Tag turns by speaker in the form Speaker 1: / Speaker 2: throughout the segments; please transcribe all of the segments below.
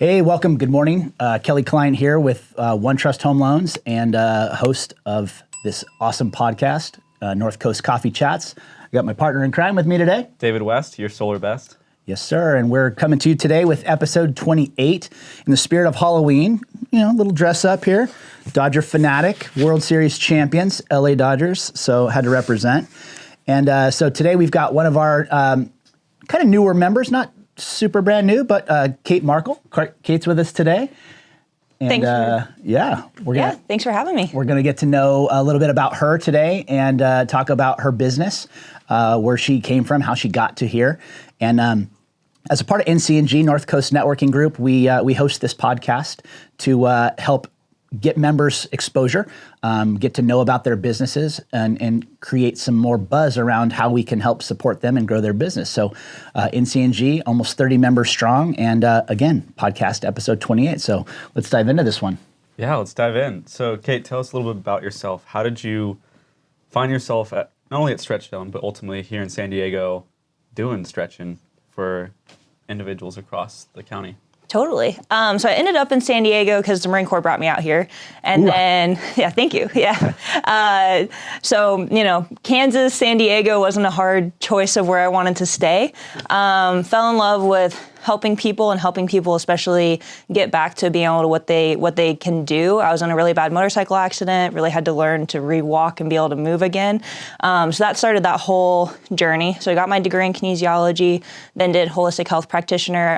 Speaker 1: Hey, welcome. Good morning. Kelly Klein here with One Trust Home Loans and host of this awesome podcast, North Coast Coffee Chats. I got my partner in crime with me today.
Speaker 2: David West, your solar best.
Speaker 1: Yes, sir. And we're coming to you today with episode 28 in the spirit of Halloween. You know, a little dress up here. Dodger fanatic, World Series champions, LA Dodgers. So had to represent. And so today we've got one of our kind of newer members, not super brand new, but Katie Markel. Kate's with us today. And
Speaker 3: Thanks thanks for having me.
Speaker 1: We're going to get to know a little bit about her today and talk about her business, where she came from, how she got to here. And as a part of NCNG, North Coast Networking Group, we host this podcast to help get members exposure, get to know about their businesses, and create some more buzz around how we can help support them and grow their business. So NCNG, almost 30 members strong, and again, podcast episode 28. So let's dive into this one.
Speaker 2: Yeah, let's dive in. So Kate, tell us a little bit about yourself. How did you find yourself not only at StretchZone, but ultimately here in San Diego doing stretching for individuals across the county?
Speaker 3: Totally. So I ended up in San Diego because the Marine Corps brought me out here. And then, thank you. Yeah. So, Kansas, San Diego wasn't a hard choice of where I wanted to stay. Fell in love with helping people especially get back to being able to what they can do. I was in a really bad motorcycle accident, really had to learn to re-walk and be able to move again. So that started that whole journey. So I got my degree in kinesiology, then did holistic health practitioner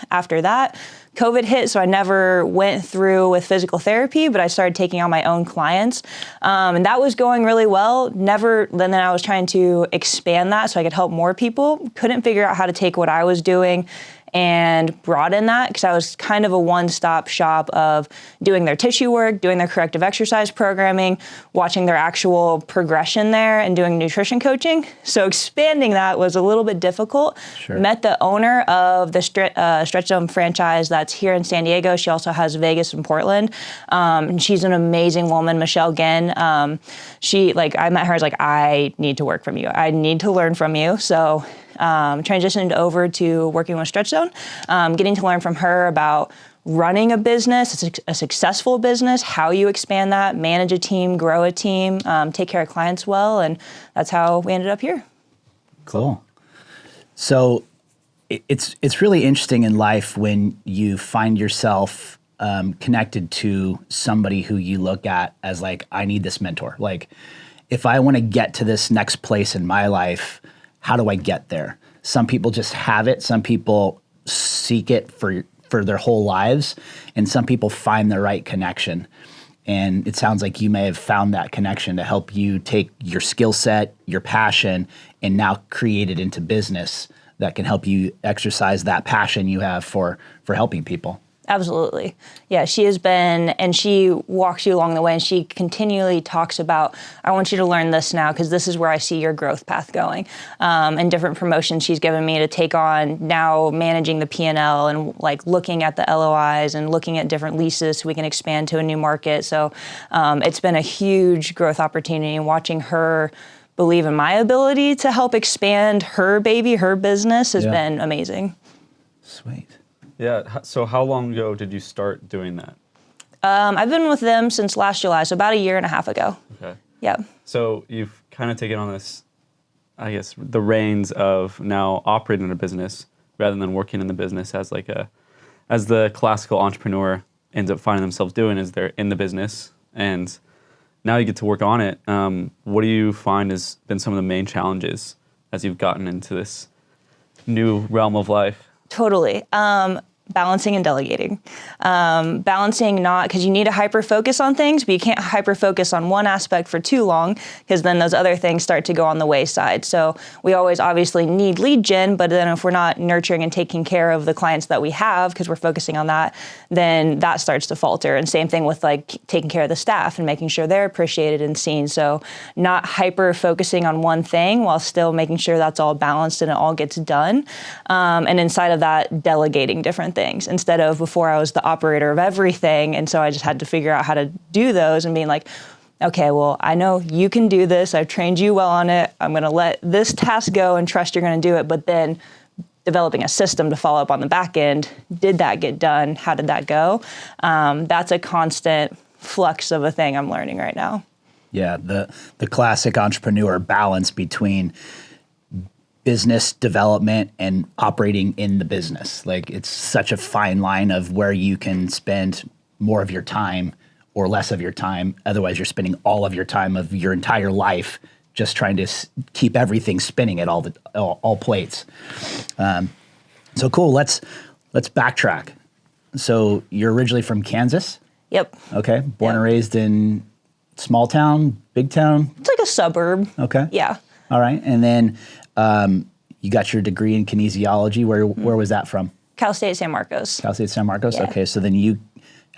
Speaker 3: after that. COVID hit, so I never went through with physical therapy, but I started taking on my own clients. And that was going really well. Then I was trying to expand that so I could help more people. Couldn't figure out how to take what I was doing and broaden that because I was kind of a one-stop shop of doing their tissue work, doing their corrective exercise programming, watching their actual progression there, and doing nutrition coaching. So expanding that was a little bit difficult.
Speaker 1: Sure. Met
Speaker 3: the owner of the StretchZone franchise that's here in San Diego. She also has Vegas and Portland. And she's an amazing woman, Michelle Ginn. I met her, I was like, I need to work from you. I need to learn from you. So transitioned over to working with StretchZone, getting to learn from her about running a business, a successful business, how you expand that, manage a team, grow a team, take care of clients well, and that's how we ended up here.
Speaker 1: Cool. So it's really interesting in life when you find yourself connected to somebody who you look at as like, I need this mentor. Like, if I want to get to this next place in my life, how do I get there? Some people just have it. Some people seek it for their whole lives. And some people find the right connection. And it sounds like you may have found that connection to help you take your skill set, your passion, and now create it into business that can help you exercise that passion you have for helping people.
Speaker 3: Absolutely. Yeah, she has been, and she walks you along the way, and she continually talks about, I want you to learn this now because this is where I see your growth path going. And different promotions she's given me to take on now, managing the P&L and like looking at the LOIs and looking at different leases so we can expand to a new market. So it's been a huge growth opportunity, and watching her believe in my ability to help expand her business has been amazing.
Speaker 1: Sweet.
Speaker 2: Yeah, so how long ago did you start doing that?
Speaker 3: I've been with them since last July, so about a year and a half ago. Okay. Yeah.
Speaker 2: So you've kind of taken on this, I guess, the reins of now operating a business rather than working in the business as as the classical entrepreneur ends up finding themselves doing is they're in the business, and now you get to work on it. What do you find has been some of the main challenges as you've gotten into this new realm of life?
Speaker 3: Totally. Balancing and delegating. Balancing not, because you need to hyper-focus on things, but you can't hyper-focus on one aspect for too long, because then those other things start to go on the wayside. So we always obviously need lead gen, but then if we're not nurturing and taking care of the clients that we have, because we're focusing on that, then that starts to falter. And same thing with like taking care of the staff and making sure they're appreciated and seen. So not hyper-focusing on one thing while still making sure that's all balanced and it all gets done. And inside of that, delegating different things. Instead of before I was the operator of everything, and so I just had to figure out how to do those and being like, okay, well, I know you can do this. I've trained you well on it. I'm going to let this task go and trust you're going to do it. But then developing a system to follow up on the back end. Did that get done? How did that go? That's a constant flux of a thing I'm learning right now.
Speaker 1: Yeah, the classic entrepreneur balance between business development and operating in the business. Like, it's such a fine line of where you can spend more of your time or less of your time. Otherwise, you're spending all of your time of your entire life just trying to keep everything spinning at all plates. So cool. Let's backtrack. So you're originally from Kansas?
Speaker 3: Yep.
Speaker 1: Okay. Born and raised in small town, big town?
Speaker 3: It's like a suburb.
Speaker 1: Okay.
Speaker 3: Yeah.
Speaker 1: All right. And then you got your degree in kinesiology. Where was that from?
Speaker 3: Cal State San Marcos.
Speaker 1: Cal State San Marcos?
Speaker 3: Yeah.
Speaker 1: Okay. So then you,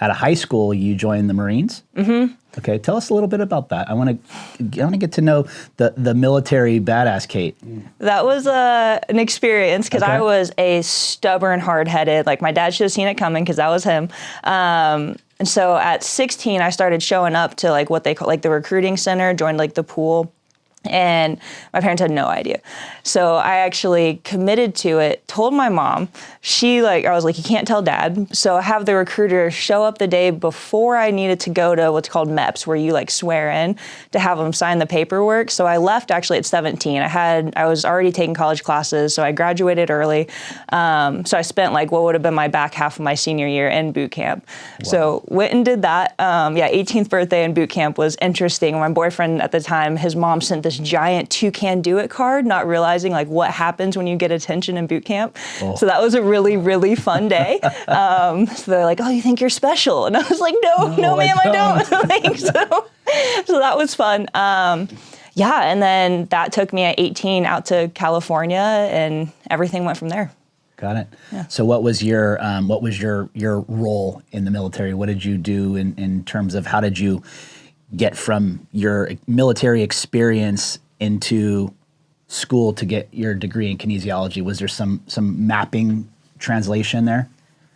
Speaker 1: out of high school, you joined the Marines? Mm-hmm. Okay. Tell us a little bit about that. I want to get to know the military badass Kate.
Speaker 3: That was an experience because
Speaker 1: Okay.
Speaker 3: I was a stubborn, hard-headed, like my dad should have seen it coming because that was him. And so at 16, I started showing up to like what they call like the recruiting center, joined like the pool. And my parents had no idea. So I actually committed to it, told my mom. I was like, you can't tell dad. So I have the recruiter show up the day before I needed to go to what's called MEPS, where you like swear in to have them sign the paperwork. So I left actually at 17. I was already taking college classes, so I graduated early. So I spent like what would have been my back half of my senior year in boot camp. Wow. So went and did that. 18th birthday in boot camp was interesting. My boyfriend at the time, his mom sent this giant 2-can-do-it card, not realizing like what happens when you get attention in boot camp. Oh. So that was a really, really fun day. So they're like, oh, you think you're special? And I was like, no, ma'am, I don't think so. So that was fun. And then that took me at 18 out to California, and everything went from there.
Speaker 1: Got it.
Speaker 3: Yeah.
Speaker 1: So what was your role in the military? What did you do in terms of how did you get from your military experience into school to get your degree in kinesiology? Was there some mapping translation there?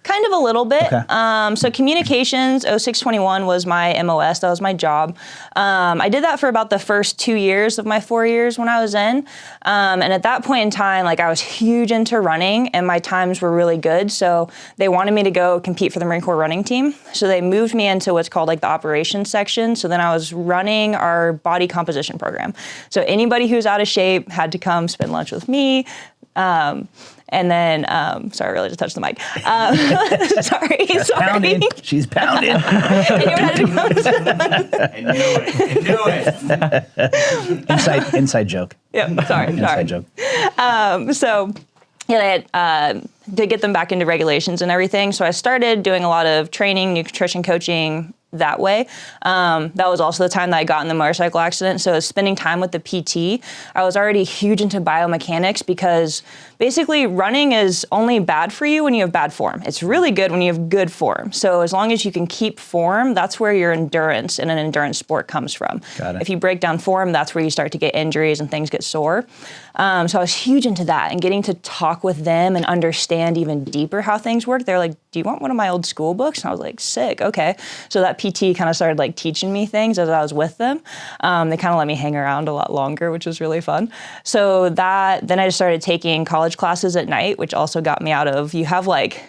Speaker 3: Kind of a little bit.
Speaker 1: Okay.
Speaker 3: So communications, 0621 was my MOS. That was my job. I did that for about the first 2 years of my 4 years when I was in. And at that point in time, like I was huge into running and my times were really good. So they wanted me to go compete for the Marine Corps running team. So they moved me into what's called like the operations section. So then I was running our body composition program. So anybody who's out of shape had to come spend lunch with me. And then, sorry, I really just touched the mic. Sorry.
Speaker 1: Pounding. She's pounding.
Speaker 4: I knew it.
Speaker 1: Inside joke.
Speaker 3: Yeah, sorry.
Speaker 1: Inside joke.
Speaker 3: They had to get them back into regulations and everything. So I started doing a lot of training, nutrition coaching that way. That was also the time that I got in the motorcycle accident. So spending time with the PT, I was already huge into biomechanics because basically running is only bad for you when you have bad form. It's really good when you have good form. So as long as you can keep form, that's where your endurance in an endurance sport comes from.
Speaker 1: Got it.
Speaker 3: If you break down form, that's where you start to get injuries and things get sore. So I was huge into that and getting to talk with them and understand even deeper how things work. They're like, do you want one of my old school books? And I was like, sick, okay. So that PT kind of started like teaching me things as I was with them. They kind of let me hang around a lot longer, which was really fun. So then I just started taking college classes at night, which also got me out of, you have like,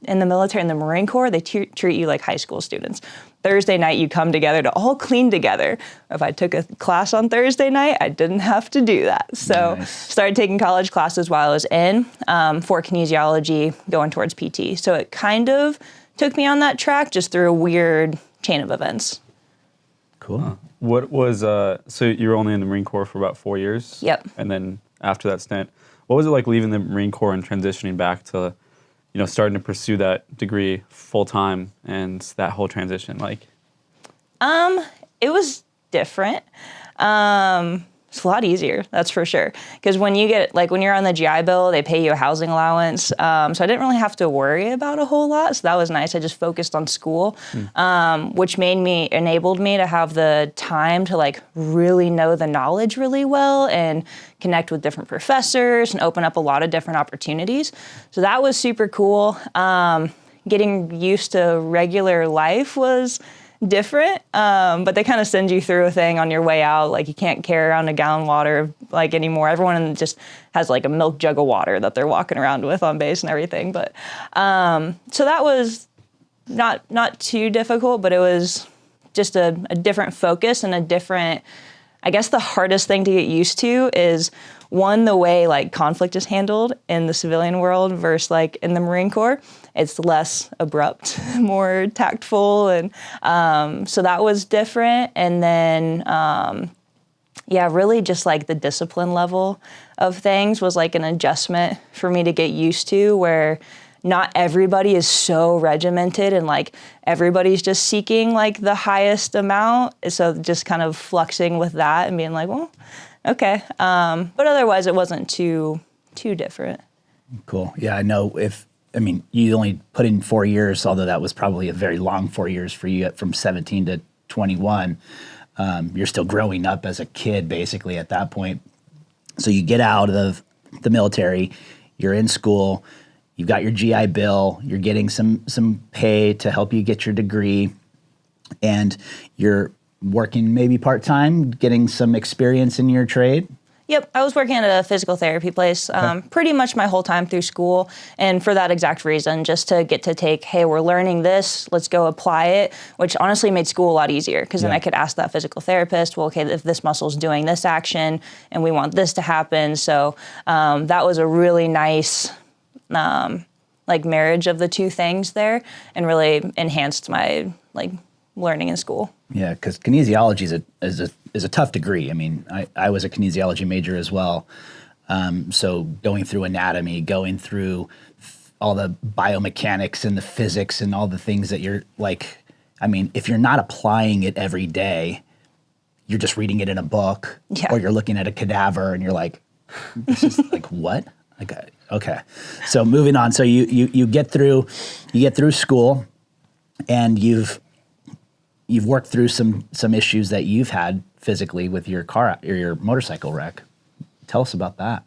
Speaker 3: in the military, in the Marine Corps, they treat you like high school students. Thursday night, you come together to all clean together. If I took a class on Thursday night, I didn't have to do that. So
Speaker 1: Nice.
Speaker 3: Started taking college classes while I was in for kinesiology, going towards PT. So it kind of took me on that track just through a weird chain of events.
Speaker 1: Cool.
Speaker 2: What was, so you were only in the Marine Corps for about 4 years?
Speaker 3: Yep.
Speaker 2: And then after that stint, what was it like leaving the Marine Corps and transitioning back to, starting to pursue that degree full time and that whole transition? Like,
Speaker 3: it was different. It's a lot easier, that's for sure. Because when you're on the GI Bill, they pay you a housing allowance. So I didn't really have to worry about a whole lot. So that was nice. I just focused on school, which enabled me to have the time to like really know the knowledge really well and connect with different professors and open up a lot of different opportunities. So that was super cool. Getting used to regular life was different, but they kind of send you through a thing on your way out. Like you can't carry around a gallon of water like anymore. Everyone just has like a milk jug of water that they're walking around with on base and everything. But so that was not too difficult, but it was just a different focus and a different, I guess the hardest thing to get used to is one, the way like conflict is handled in the civilian world versus like in the Marine Corps. It's less abrupt, more tactful. And so that was different. And then, really just like the discipline level of things was like an adjustment for me to get used to, where not everybody is so regimented and like everybody's just seeking like the highest amount. So just kind of fluxing with that and being like, well, okay. But otherwise it wasn't too different.
Speaker 1: Cool. Yeah, I know you only put in 4 years, although that was probably a very long 4 years for you from 17 to 21. You're still growing up as a kid basically at that point. So you get out of the military, you're in school, you've got your GI Bill, you're getting some pay to help you get your degree, and you're working maybe part-time, getting some experience in your trade?
Speaker 3: Yep, I was working at a physical therapy place pretty much my whole time through school, and for that exact reason, just to get to take, hey, we're learning this, let's go apply it, which honestly made school a lot easier, because then I could ask that physical therapist, well, okay, if this muscle's doing this action, and we want this to happen, so that was a really nice like marriage of the two things there, and really enhanced my like learning in school.
Speaker 1: Yeah, because kinesiology is a tough degree. I mean, I was a kinesiology major as well. So going through anatomy, going through all the biomechanics and the physics and all the things that you're like, I mean, if you're not applying it every day, you're just reading it in a book, or you're looking at a cadaver and you're like, this is like, what? Okay. So moving on. So you get through school, and you've worked through some issues that you've had physically with your car or your motorcycle wreck. Tell us about that.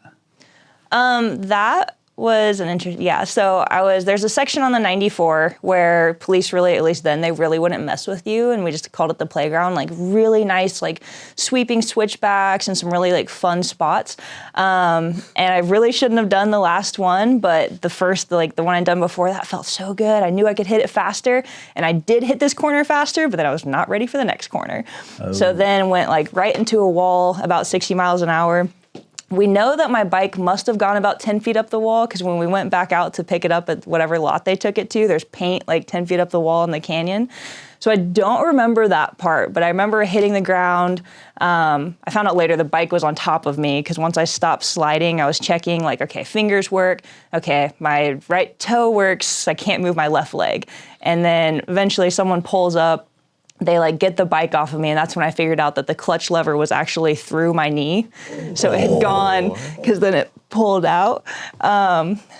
Speaker 3: That was an interesting, so there's a section on the 94 where police really, at least then, they really wouldn't mess with you, and we just called it the playground, like really nice, like sweeping switchbacks and some really like fun spots. And I really shouldn't have done the last one, but the one I'd done before that felt so good. I knew I could hit it faster, and I did hit this corner faster, but then I was not ready for the next corner. So then went like right into a wall about 60 miles an hour. We know that my bike must have gone about 10 feet up the wall, because when we went back out to pick it up at whatever lot they took it to, there's paint like 10 feet up the wall in the canyon. So I don't remember that part, but I remember hitting the ground. I found out later the bike was on top of me, because once I stopped sliding, I was checking like, okay, fingers work. Okay, my right toe works. I can't move my left leg. And then eventually someone pulls up. They like get the bike off of me, and that's when I figured out that the clutch lever was actually through my knee. So it had gone, because then it pulled out.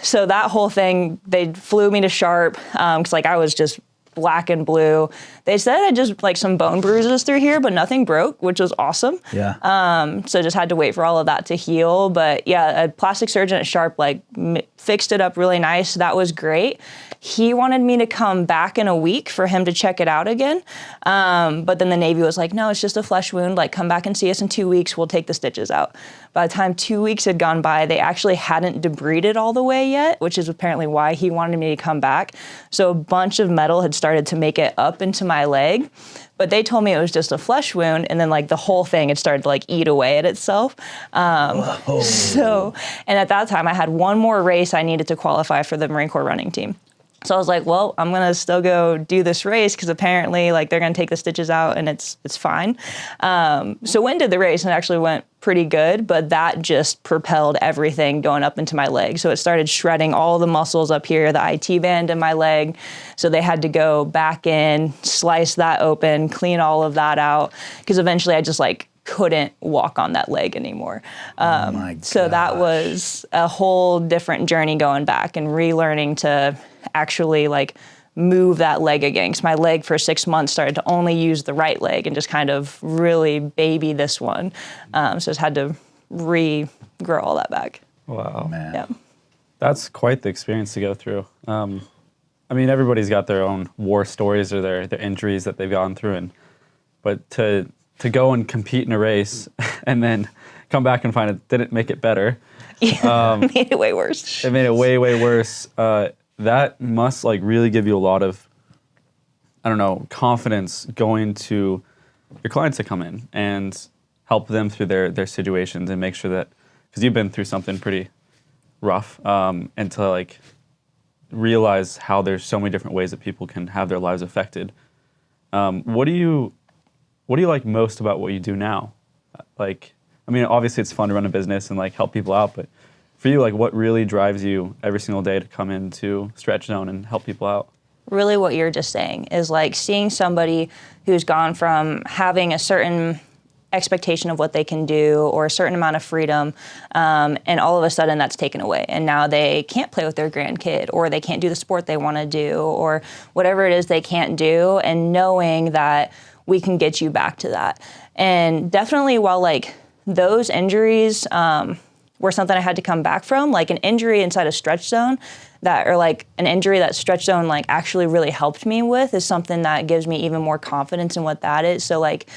Speaker 3: So that whole thing, they flew me to Sharp, because like I was just black and blue. They said I just like some bone bruises through here, but nothing broke, which was awesome. Yeah. So just had to wait for all of that to heal. But yeah, a plastic surgeon at Sharp like fixed it up really nice. That was great. He wanted me to come back in a week for him to check it out again. But then the Navy was like, no, it's just a flesh wound. Like, come back and see us in 2 weeks. We'll take the stitches out. By the time 2 weeks had gone by, they actually hadn't debrided all the way yet, which is apparently why he wanted me to come back. So a bunch of metal had started to make it up into my leg. But they told me it was just a flesh wound, and then like the whole thing had started to like eat away at itself. So, and at that time I had one more race I needed to qualify for the Marine Corps running team. So I was like, well, I'm going to still go do this race, because apparently like they're going to take the stitches out and it's fine. So went and did the race, and it actually went pretty good, but that just propelled everything going up into my leg. So it started shredding all the muscles up here, the IT band in my leg. So they had to go back in, slice that open, clean all of that out, because eventually I just like couldn't walk on that leg anymore. So that was a whole different journey going back and relearning to actually like move that leg again, because my leg for 6 months started to only use the right leg and just kind of really baby this one. So just had to regrow all that back.
Speaker 2: Wow.
Speaker 1: Man.
Speaker 3: Yeah.
Speaker 2: That's quite the experience to go through. I I mean, everybody's got their own war stories or their injuries that they've gone through, but to go and compete in a race and then come back and find it didn't make it better.
Speaker 3: Yeah, made it way worse.
Speaker 2: It made it way, way worse. That must like really give you a lot of, I don't know, confidence going to your clients to come in and help them through their situations and make sure that, because you've been through something pretty rough, and to like realize how there's so many different ways that people can have their lives affected. What do you like most about what you do now? Like, I mean, obviously it's fun to run a business and like help people out, but for you, like what really drives you every single day to come into StretchZone and help people out?
Speaker 3: Really what you're just saying is like seeing somebody who's gone from having a certain expectation of what they can do or a certain amount of freedom, and all of a sudden that's taken away. And now they can't play with their grandkid, or they can't do the sport they want to do, or whatever it is they can't do, and knowing that we can get you back to that. And definitely while like those injuries were something I had to come back from, like an injury inside a StretchZone or like an injury that StretchZone like actually really helped me with is something that gives me even more confidence in what that is. So like,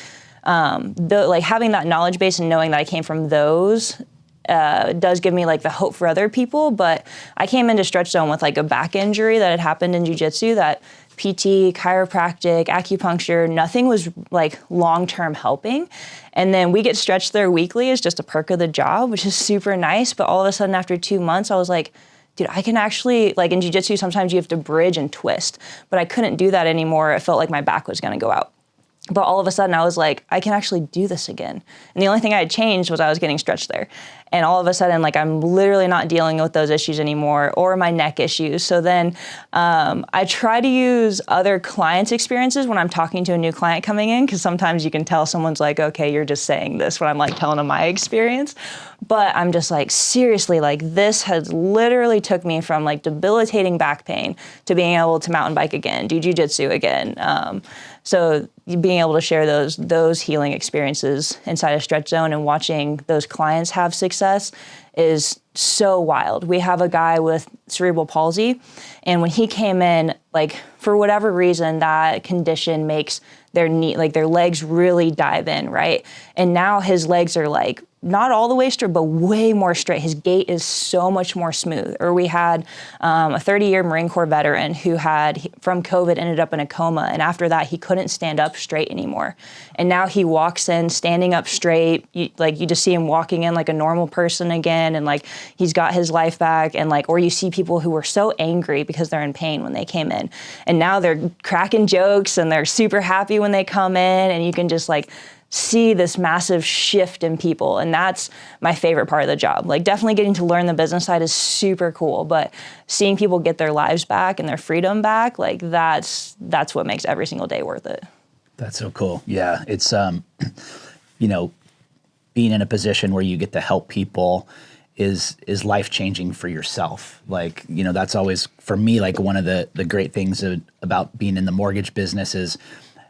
Speaker 3: like having that knowledge base and knowing that I came from those does give me like the hope for other people. But I came into StretchZone with like a back injury that had happened in jiu-jitsu that PT, chiropractic, acupuncture, nothing was like long-term helping. And then we get stretched there weekly as just a perk of the job, which is super nice. But all of a sudden after 2 months, I was like, dude, I can actually, like in jiu-jitsu, sometimes you have to bridge and twist, but I couldn't do that anymore. It felt like my back was gonna go out. But all of a sudden I was like, I can actually do this again. And the only thing I had changed was I was getting stretched there. And all of a sudden, like I'm literally not dealing with those issues anymore or my neck issues. So then I try to use other clients' experiences when I'm talking to a new client coming in, because sometimes you can tell someone's like, okay, you're just saying this when I'm like telling them my experience. But I'm just like, seriously, like this has literally took me from like debilitating back pain to being able to mountain bike again, do jiu-jitsu again. So being able to share those healing experiences inside of StretchZone and watching those clients have success is so wild. We have a guy with cerebral palsy, and when he came in, like for whatever reason, that condition makes their knee, like their legs really dive in, right? And now his legs are like not all the way straight, but way more straight. His gait is so much more smooth. Or we had a 30-year Marine Corps veteran who from COVID, ended up in a coma. And after that, he couldn't stand up straight anymore. And now he walks in standing up straight. You just see him walking in like a normal person again. And like, he's got his life back. And like, or you see people who were so angry because they're in pain when they came in. And now they're cracking jokes and they're super happy when they come in. And you can just like, see this massive shift in people. And that's my favorite part of the job. Like definitely getting to learn the business side is super cool, but seeing people get their lives back and their freedom back, like that's what makes every single day worth it.
Speaker 1: That's so cool. Yeah. It's, you know, being in a position where you get to help people is life-changing for yourself. Like, you know, that's always, for me, like one of the great things about being in the mortgage business is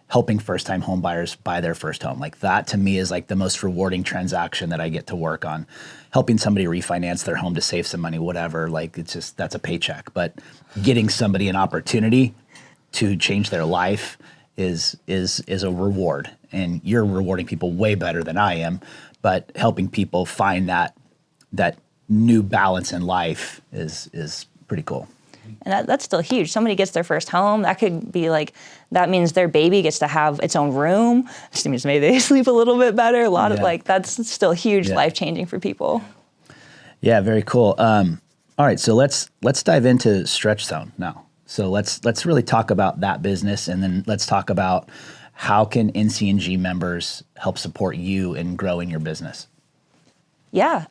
Speaker 1: helping first-time home buyers buy their first home. Like that to me is like the most rewarding transaction that I get to work on. Helping somebody refinance their home to save some money, whatever, like it's just, that's a paycheck. But getting somebody an opportunity to change their life is a reward. And you're rewarding people way better than I am, but helping people find that new balance in life is pretty cool.
Speaker 3: And that's still huge. Somebody gets their first home. That could be like, that means their baby gets to have its own room. It means maybe they sleep a little bit better. A lot of like, that's still huge, life-changing for people.
Speaker 1: Yeah, very cool. All right, so let's dive into StretchZone now. So let's really talk about that business, and then let's talk about how can NCNG members help support you in growing your business. Yeah.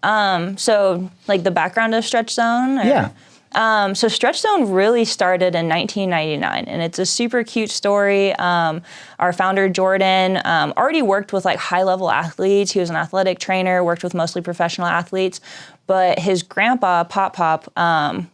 Speaker 3: So like the background of StretchZone?
Speaker 1: Yeah.
Speaker 3: So StretchZone really started in 1999, and it's a super cute story. Our founder, Jordan, already worked with like high-level athletes. He was an athletic trainer, worked with mostly professional athletes, but his grandpa, Pop,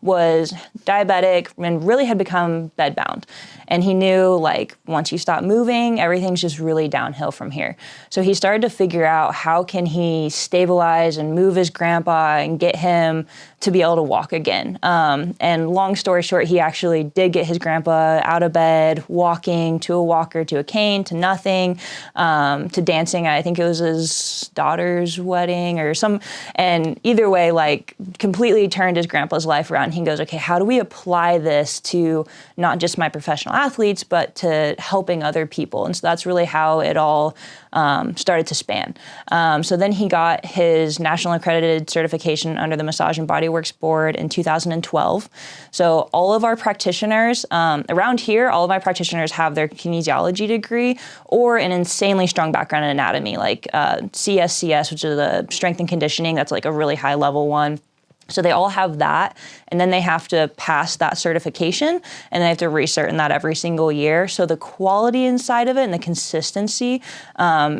Speaker 3: was diabetic and really had become bedbound. And he knew like once you stop moving, everything's just really downhill from here. So he started to figure out how can he stabilize and move his grandpa and get him to be able to walk again. And long story short, he actually did get his grandpa out of bed, walking, to a walker, to a cane, to nothing, to dancing. I think it was his daughter's wedding or some, and either way, like completely turned his grandpa's life around. He goes, okay, how do we apply this to not just my professional athletes, but to helping other people? And so that's really how it all started to span. So then he got his national accredited certification under the Massage and Bodyworks Board in 2012. So all of our practitioners around here, all of my practitioners have their kinesiology degree or an insanely strong background in anatomy, like CSCS, which is the strength and conditioning. That's like a really high level one. So they all have that, and then they have to pass that certification, and they have to recert in that every single year. So the quality inside of it and the consistency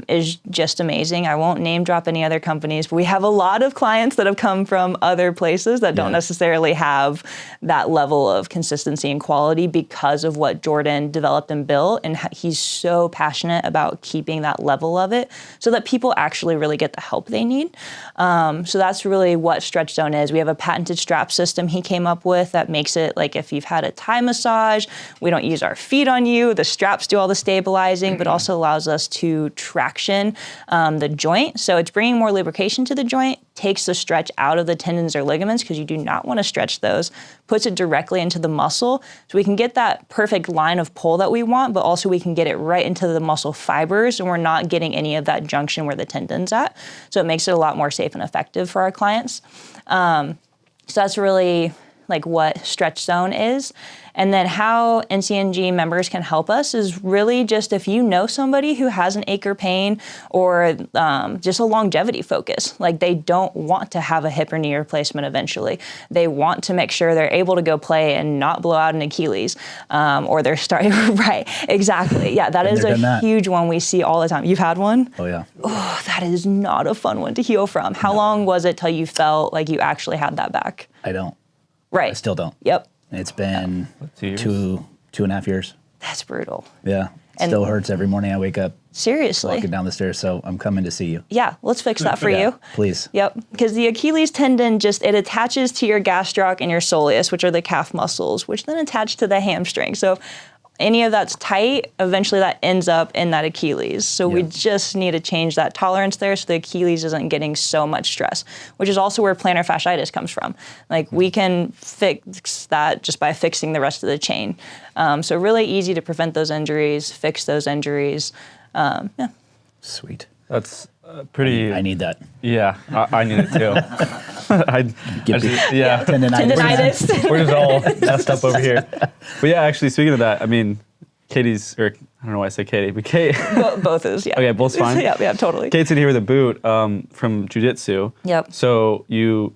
Speaker 3: is just amazing. I won't name drop any other companies, but we have a lot of clients that have come from other places that don't necessarily have that level of consistency and quality because of what Jordan developed and built, and he's so passionate about keeping that level of it so that people actually really get the help they need. So that's really what StretchZone is. We have a patented strap system he came up with that makes it like if you've had a Thai massage, we don't use our feet on you. The straps do all the stabilizing, but also allows us to traction the joint. So it's bringing more lubrication to the joint, takes the stretch out of the tendons or ligaments because you do not want to stretch those, puts it directly into the muscle. So we can get that perfect line of pull that we want, but also we can get it right into the muscle fibers and we're not getting any of that junction where the tendon's at. So it makes it a lot more safe and effective for our clients. So that's really like what StretchZone is. And then how NCNG members can help us is really just if you know somebody who has an ache or pain or just a longevity focus, like they don't want to have a hip or knee replacement eventually. They want to make sure they're able to go play and not blow out an Achilles or they're starting, right, exactly. Yeah, that is a huge one we see all the time. You've had one?
Speaker 1: Oh, yeah.
Speaker 3: Oh, that is not a fun one to heal from. How long was it till you felt like you actually had that back?
Speaker 1: I don't.
Speaker 3: Right.
Speaker 1: I still don't.
Speaker 3: Yep.
Speaker 1: It's been
Speaker 2: 2
Speaker 1: and a half years.
Speaker 3: That's brutal.
Speaker 1: Yeah. It still hurts every morning I wake up
Speaker 3: Seriously.
Speaker 1: walking down the stairs, so I'm coming to see you.
Speaker 3: Yeah, let's fix that for you.
Speaker 1: Please.
Speaker 3: Yep, because the Achilles tendon it attaches to your gastroc and your soleus, which are the calf muscles, which then attach to the hamstring. So if any of that's tight, eventually that ends up in that Achilles. So we just need to change that tolerance there so the Achilles isn't getting so much stress, which is also where plantar fasciitis comes from. Like we can fix that just by fixing the rest of the chain. So really easy to prevent those injuries, fix those injuries. Yeah.
Speaker 1: Sweet.
Speaker 2: That's pretty.
Speaker 1: I need that.
Speaker 2: Yeah, I need it too. Yeah.
Speaker 3: Tendinitis.
Speaker 2: We're just all messed up over here. But yeah, actually, speaking of that, I mean, I don't know why I say Katie, but Kate.
Speaker 3: Both is, yeah.
Speaker 2: Okay, both's fine.
Speaker 3: Yeah, totally.
Speaker 2: Kate's in here with a boot from jiu-jitsu.
Speaker 3: Yep.
Speaker 2: So you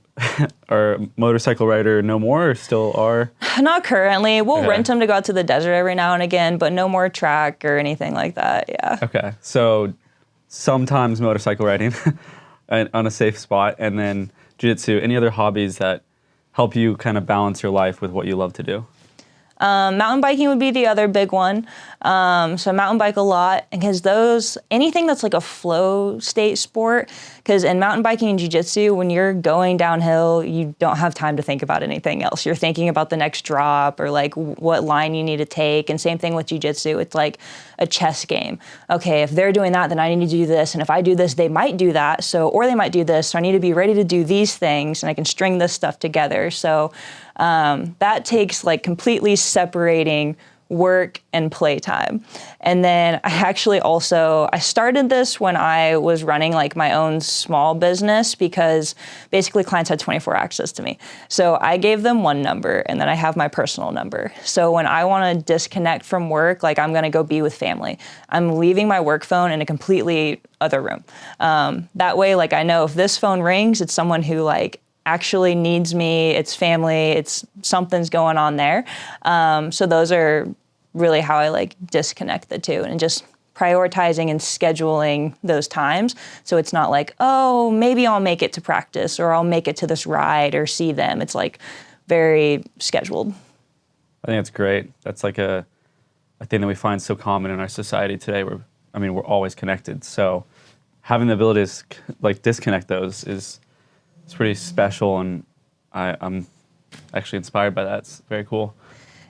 Speaker 2: are a motorcycle rider no more or still are?
Speaker 3: Not currently. We'll rent them to go out to the desert every now and again, but no more track or anything like that, yeah.
Speaker 2: Okay, so sometimes motorcycle riding on a safe spot and then jiu-jitsu. Any other hobbies that help you kind of balance your life with what you love to do?
Speaker 3: Mountain biking would be the other big one. So mountain bike a lot because anything that's like a flow state sport, because in mountain biking and jiu-jitsu, when you're going downhill, you don't have time to think about anything else. You're thinking about the next drop or like what line you need to take. And same thing with jiu-jitsu. It's like a chess game. Okay, if they're doing that, then I need to do this. And if I do this, they might do that. Or they might do this. So I need to be ready to do these things and I can string this stuff together. So that takes like completely separating work and playtime. And then I started this when I was running like my own small business because basically clients had 24 access to me. So I gave them one number and then I have my personal number. So when I want to disconnect from work, like I'm going to go be with family, I'm leaving my work phone in a completely other room. That way, like I know if this phone rings, it's someone who like actually needs me, it's family, it's something's going on there. So those are really how I like disconnect the two and just prioritizing and scheduling those times. So it's not like, oh, maybe I'll make it to practice or I'll make it to this ride or see them. It's like very scheduled.
Speaker 2: I think that's great. That's like a thing that we find so common in our society today. We're always connected. So having the ability to like disconnect those it's pretty special, and I'm actually inspired by that. It's very cool.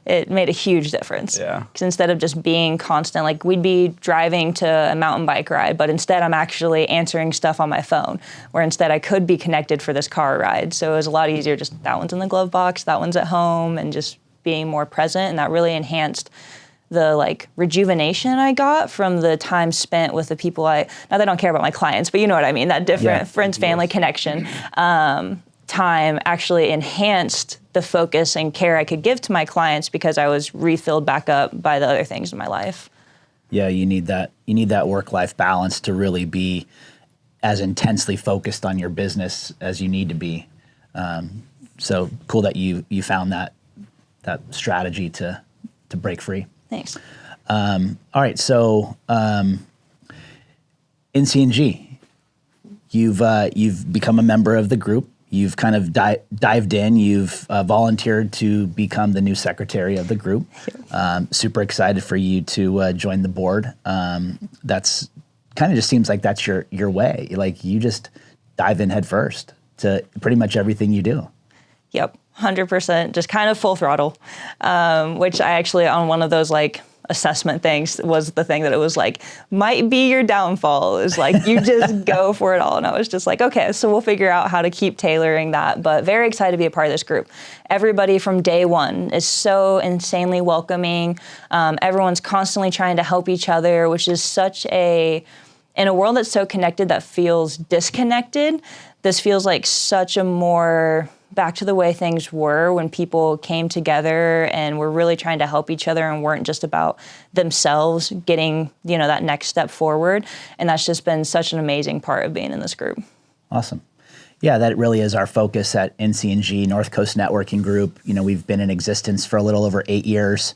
Speaker 3: It made a huge difference.
Speaker 2: Yeah.
Speaker 3: Because instead of just being constant, like we'd be driving to a mountain bike ride, but instead I'm actually answering stuff on my phone, where instead I could be connected for this car ride. So it was a lot easier, just that one's in the glove box, that one's at home, and just being more present. And that really enhanced the like rejuvenation I got from the time spent with the people not that I don't care about my clients, but you know what I mean, that different friends, family connection. Time actually enhanced the focus and care I could give to my clients because I was refilled back up by the other things in my life.
Speaker 1: Yeah, you need that work-life balance to really be as intensely focused on your business as you need to be. So cool that you found that strategy to break free.
Speaker 3: Thanks.
Speaker 1: All right, so NCNG, you've become a member of the group. You've kind of dived in. You've volunteered to become the new secretary of the group. Super excited for you to join the board. That's kind of just seems like that's your way. Like you just dive in head first to pretty much everything you do.
Speaker 3: Yep, 100%, just kind of full throttle, which I actually, on one of those like assessment things, was the thing that it was like, might be your downfall, is like, you just go for it all. And I was just like, okay, so we'll figure out how to keep tailoring that, but very excited to be a part of this group. Everybody from day one is so insanely welcoming. Everyone's constantly trying to help each other, which is in a world that's so connected that feels disconnected, this feels like such a more back to the way things were when people came together and were really trying to help each other and weren't just about themselves getting, that next step forward. And that's just been such an amazing part of being in this group.
Speaker 1: Awesome. Yeah, that really is our focus at NCNG, North Coast Networking Group. We've been in existence for a little over 8 years.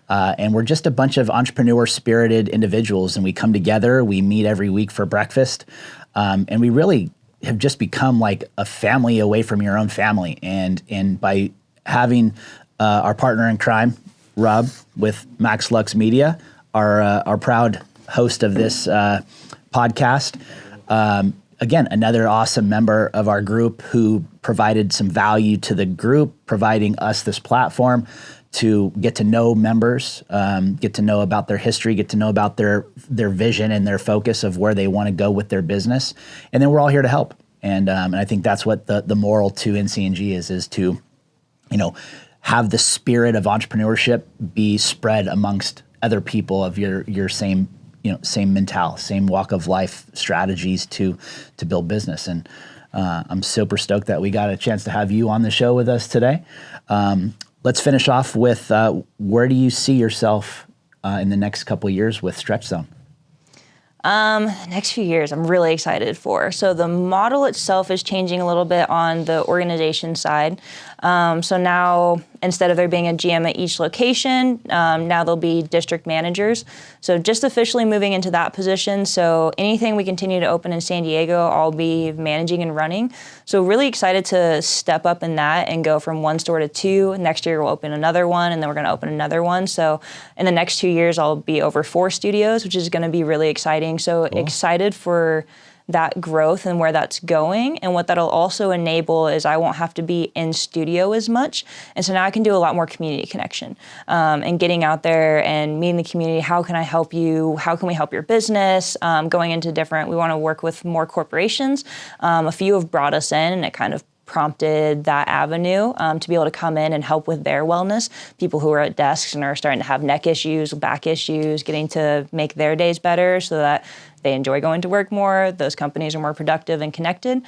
Speaker 1: And we're just a bunch of entrepreneur-spirited individuals, and we come together, we meet every week for breakfast, and we really have just become like a family away from your own family. And by having our partner in crime, Rob, with Max Lux Media, our proud host of this podcast, again, another awesome member of our group who provided some value to the group, providing us this platform to get to know members, get to know about their history, get to know about their vision and their focus of where they want to go with their business. And then we're all here to help. And I think that's what the moral to NCNG is to, have the spirit of entrepreneurship be spread amongst other people of your same, same mentality, same walk of life strategies to build business. And I'm super stoked that we got a chance to have you on the show with us today. Let's finish off with where do you see yourself in the next couple of years with StretchZone?
Speaker 3: The next few years I'm really excited for. So the model itself is changing a little bit on the organization side. So now, instead of there being a GM at each location, now there'll be district managers. So just officially moving into that position. So anything we continue to open in San Diego, I'll be managing and running. So really excited to step up in that and go from 1 store to 2. Next year we'll open another one, and then we're going to open another one. So in the next 2 years, I'll be over 4 studios, which is going to be really exciting. So cool. Excited for that growth and where that's going. And what that'll also enable is I won't have to be in studio as much. And so now I can do a lot more community connection and getting out there and meeting the community. How can I help you? How can we help your business? Going into we want to work with more corporations. A few have brought us in, and it kind of prompted that avenue to be able to come in and help with their wellness. People who are at desks and are starting to have neck issues, back issues, getting to make their days better so that they enjoy going to work more. Those companies are more productive and connected.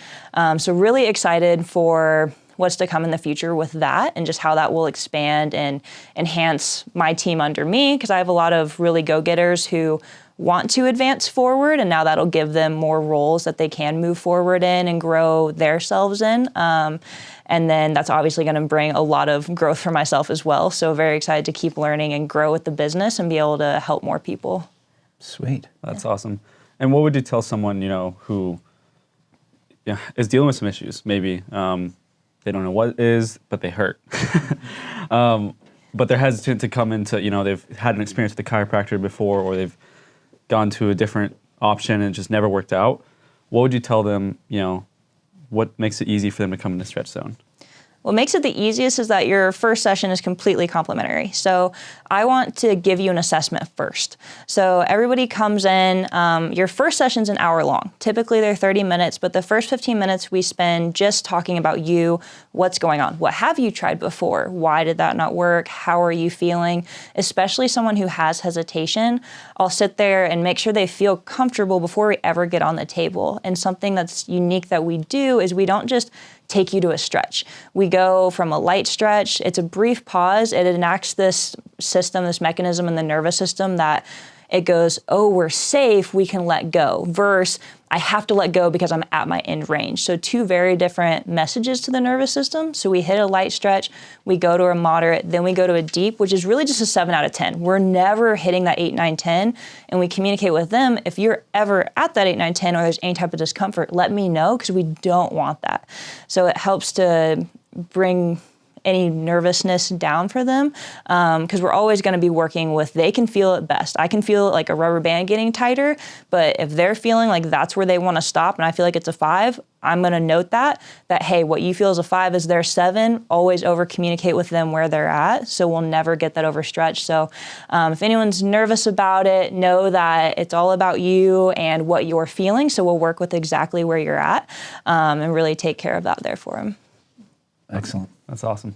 Speaker 3: So really excited for what's to come in the future with that and just how that will expand and enhance my team under me, because I have a lot of really go-getters who want to advance forward, and now that'll give them more roles that they can move forward in and grow themselves in. And then that's obviously going to bring a lot of growth for myself as well. So very excited to keep learning and grow with the business and be able to help more people.
Speaker 1: Sweet.
Speaker 2: That's awesome. And what would you tell someone, who is dealing with some issues? Maybe they don't know what it is, but they hurt. but they're hesitant to come into, they've had an experience with a chiropractor before, or they've gone to a different option and it just never worked out. What would you tell them, what makes it easy for them to come into StretchZone?
Speaker 3: What makes it the easiest is that your first session is completely complimentary. So I want to give you an assessment first. So everybody comes in, your first session's an hour long. Typically they're 30 minutes, but the first 15 minutes we spend just talking about you, what's going on. What have you tried before? Why did that not work? How are you feeling? Especially someone who has hesitation, I'll sit there and make sure they feel comfortable before we ever get on the table. And something that's unique that we do is we don't just take you to a stretch. We go from a light stretch, it's a brief pause, it enacts this system, this mechanism in the nervous system that it goes, oh, we're safe, we can let go, versus I have to let go because I'm at my end range. So two very different messages to the nervous system. So we hit a light stretch, we go to a moderate, then we go to a deep, which is really just a 7 out of 10. We're never hitting that 8, 9, 10. And we communicate with them, if you're ever at that 8, 9, 10, or there's any type of discomfort, let me know, because we don't want that. So it helps to bring any nervousness down for them, because we're always going to be working with, they can feel it best. I can feel it like a rubber band getting tighter, but if they're feeling like that's where they want to stop and I feel like it's a 5, I'm going to note that, hey, what you feel is a 5 is their 7. Always over communicate with them where they're at, so we'll never get that overstretched. So if anyone's nervous about it, know that it's all about you and what you're feeling, so we'll work with exactly where you're at and really take care of that there for them.
Speaker 1: Excellent.
Speaker 2: That's awesome.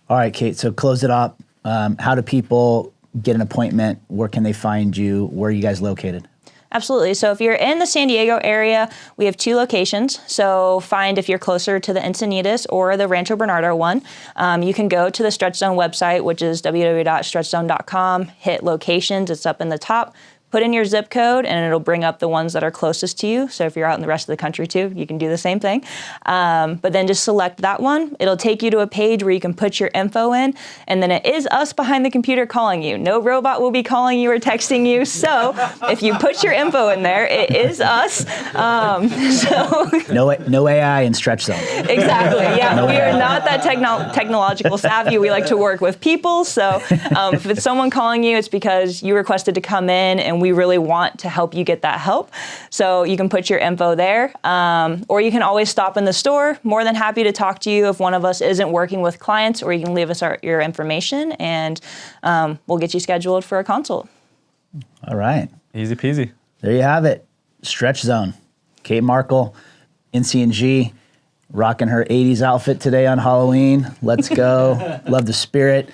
Speaker 1: All right, Kate, so close it up. How do people get an appointment? Where can they find you? Where are you guys located?
Speaker 3: Absolutely. So if you're in the San Diego area, we have 2 locations. So find if you're closer to the Encinitas or the Rancho Bernardo one. You can go to the StretchZone website, which is www.stretchzone.com, hit locations, it's up in the top. Put in your zip code and it'll bring up the ones that are closest to you. So if you're out in the rest of the country too, you can do the same thing. But then just select that one. It'll take you to a page where you can put your info in, and then it is us behind the computer calling you. No robot will be calling you or texting you. So if you put your info in there, it is us.
Speaker 1: No AI in StretchZone.
Speaker 3: Exactly. Yeah, we are not that technological savvy. We like to work with people. So if it's someone calling you, it's because you requested to come in and we really want to help you get that help. So you can put your info there, or you can always stop in the store. More than happy to talk to you if one of us isn't working with clients, or you can leave us your information and we'll get you scheduled for a consult.
Speaker 1: All right.
Speaker 2: Easy peasy.
Speaker 1: There you have it. StretchZone. Kate Markel, NCNG, rocking her 80s outfit today on Halloween. Let's go. Love the spirit.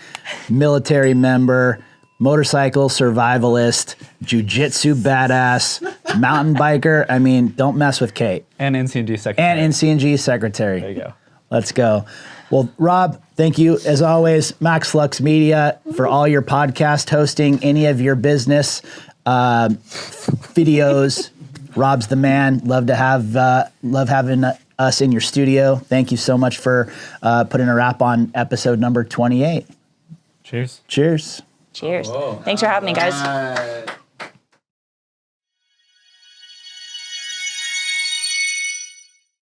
Speaker 1: Military member, motorcycle survivalist, jiu-jitsu badass, mountain biker. I mean, don't mess with Kate.
Speaker 2: And NCNG secretary.
Speaker 1: And NCNG secretary.
Speaker 2: There you go.
Speaker 1: Let's go. Well, Rob, thank you, as always, Max Flux Media, for all your podcast hosting, any of your business videos. Rob's the man. Love having us in your studio. Thank you so much for putting a wrap on episode number 28.
Speaker 2: Cheers.
Speaker 1: Cheers.
Speaker 3: Cheers. Thanks for having me, guys.